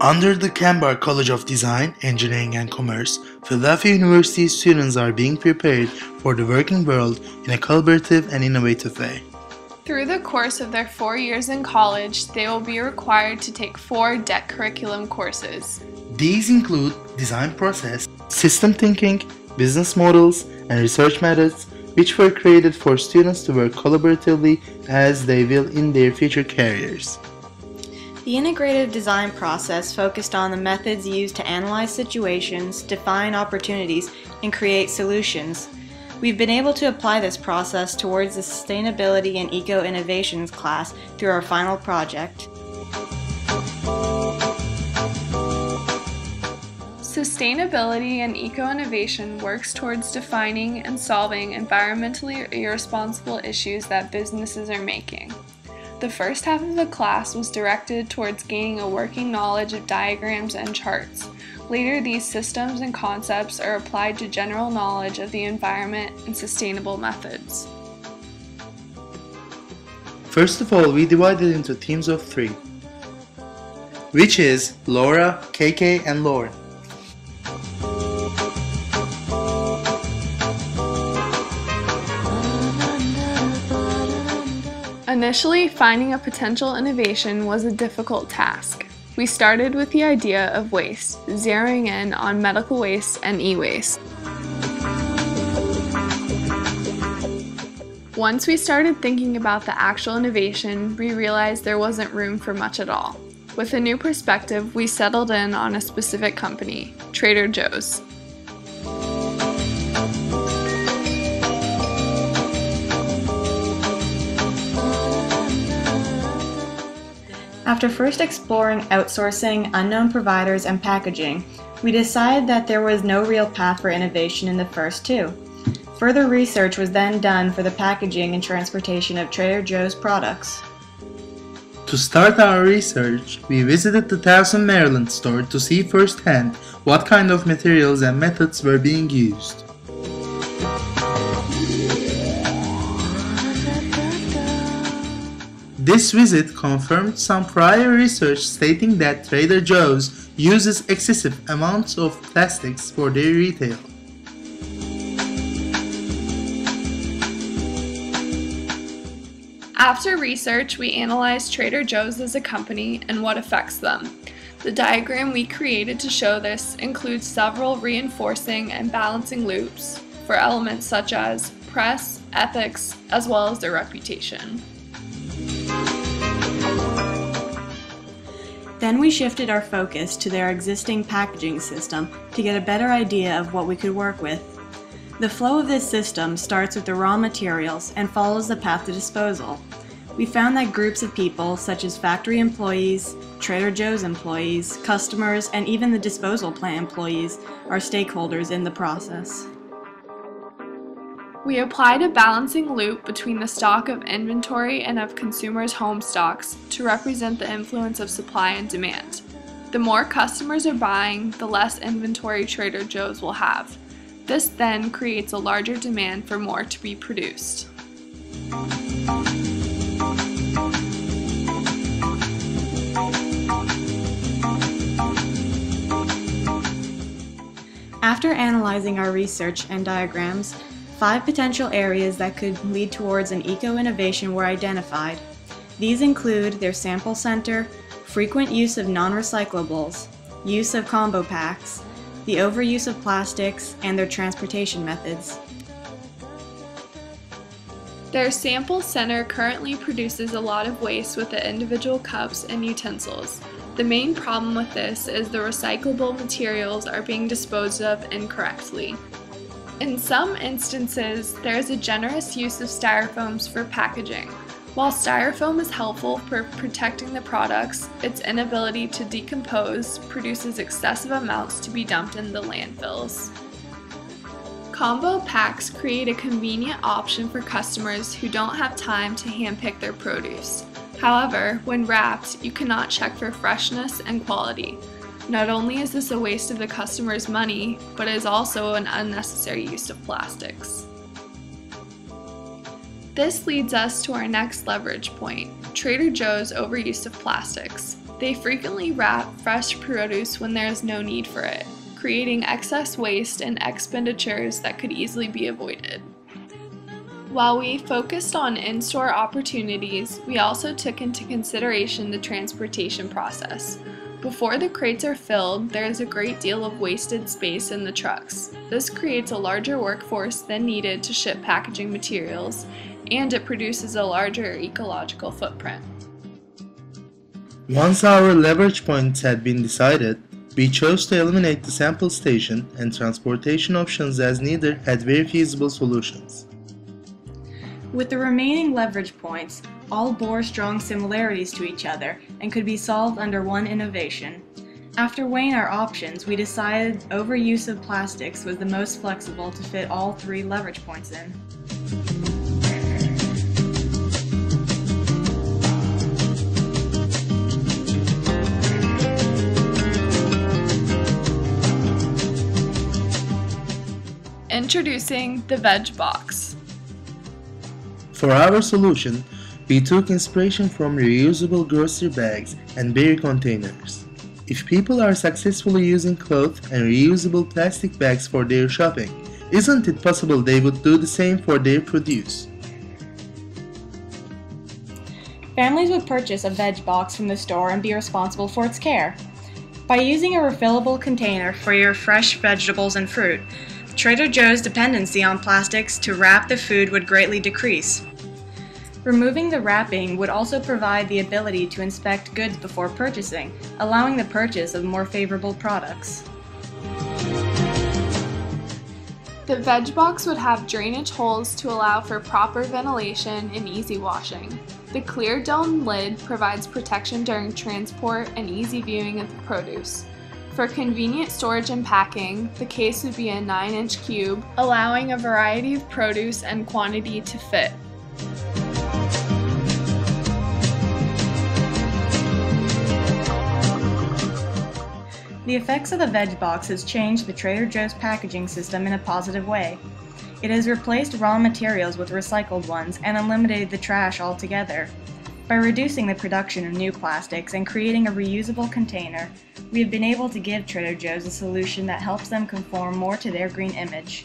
Under the Cambar College of Design, Engineering and Commerce, Philadelphia University students are being prepared for the working world in a collaborative and innovative way. Through the course of their 4 years in college, they will be required to take 4 DEC curriculum courses. These include design process, system thinking, business models, and research methods, which were created for students to work collaboratively as they will in their future careers. The integrative design process focused on the methods used to analyze situations, define opportunities, and create solutions. We've been able to apply this process towards the Sustainability and Eco-innovations class through our final project. Sustainability and eco-innovation works towards defining and solving environmentally irresponsible issues that businesses are making. The first half of the class was directed towards gaining a working knowledge of diagrams and charts. Later, these systems and concepts are applied to general knowledge of the environment and sustainable methods. First of all, we divided into teams of 3, which is Laura, KK, and Lauren. Initially, finding a potential innovation was a difficult task. We started with the idea of waste, zeroing in on medical waste and e-waste. Once we started thinking about the actual innovation, we realized there wasn't room for much at all. With a new perspective, we settled in on a specific company, Trader Joe's. After first exploring outsourcing, unknown providers, and packaging, we decided that there was no real path for innovation in the first 2. Further research was then done for the packaging and transportation of Trader Joe's products. To start our research, we visited the Towson, Maryland store to see firsthand what kind of materials and methods were being used. This visit confirmed some prior research stating that Trader Joe's uses excessive amounts of plastics for their retail. After research, we analyzed Trader Joe's as a company and what affects them. The diagram we created to show this includes several reinforcing and balancing loops for elements such as press, ethics, as well as their reputation. Then we shifted our focus to their existing packaging system to get a better idea of what we could work with. The flow of this system starts with the raw materials and follows the path to disposal. We found that groups of people such as factory employees, Trader Joe's employees, customers, and even the disposal plant employees are stakeholders in the process. We applied a balancing loop between the stock of inventory and of consumers' home stocks to represent the influence of supply and demand. The more customers are buying, the less inventory Trader Joe's will have. This then creates a larger demand for more to be produced. After analyzing our research and diagrams, 5 potential areas that could lead towards an eco-innovation were identified. These include their sample center, frequent use of non-recyclables, use of combo packs, the overuse of plastics, and their transportation methods. Their sample center currently produces a lot of waste with the individual cups and utensils. The main problem with this is the recyclable materials are being disposed of incorrectly. In some instances, there is a generous use of styrofoams for packaging. While styrofoam is helpful for protecting the products, its inability to decompose produces excessive amounts to be dumped in the landfills. Combo packs create a convenient option for customers who don't have time to handpick their produce. However, when wrapped, you cannot check for freshness and quality. Not only is this a waste of the customer's money, but it is also an unnecessary use of plastics. This leads us to our next leverage point, Trader Joe's overuse of plastics. They frequently wrap fresh produce when there is no need for it, creating excess waste and expenditures that could easily be avoided. While we focused on in-store opportunities, we also took into consideration the transportation process. Before the crates are filled, there is a great deal of wasted space in the trucks. This creates a larger workforce than needed to ship packaging materials, and it produces a larger ecological footprint. Once our leverage points had been decided, we chose to eliminate the sample station and transportation options as neither had very feasible solutions. With the remaining leverage points, all bore strong similarities to each other and could be solved under one innovation. After weighing our options, we decided overuse of plastics was the most flexible to fit all 3 leverage points in. Introducing the veg box. For our solution, we took inspiration from reusable grocery bags and berry containers. If people are successfully using cloth and reusable plastic bags for their shopping, isn't it possible they would do the same for their produce? Families would purchase a veg box from the store and be responsible for its care. By using a refillable container for your fresh vegetables and fruit, Trader Joe's dependency on plastics to wrap the food would greatly decrease. Removing the wrapping would also provide the ability to inspect goods before purchasing, allowing the purchase of more favorable products. The veg box would have drainage holes to allow for proper ventilation and easy washing. The clear dome lid provides protection during transport and easy viewing of the produce. For convenient storage and packing, the case would be a 9-inch cube, allowing a variety of produce and quantity to fit. The effects of the veg box has changed the Trader Joe's packaging system in a positive way. It has replaced raw materials with recycled ones and eliminated the trash altogether. By reducing the production of new plastics and creating a reusable container, we have been able to give Trader Joe's a solution that helps them conform more to their green image.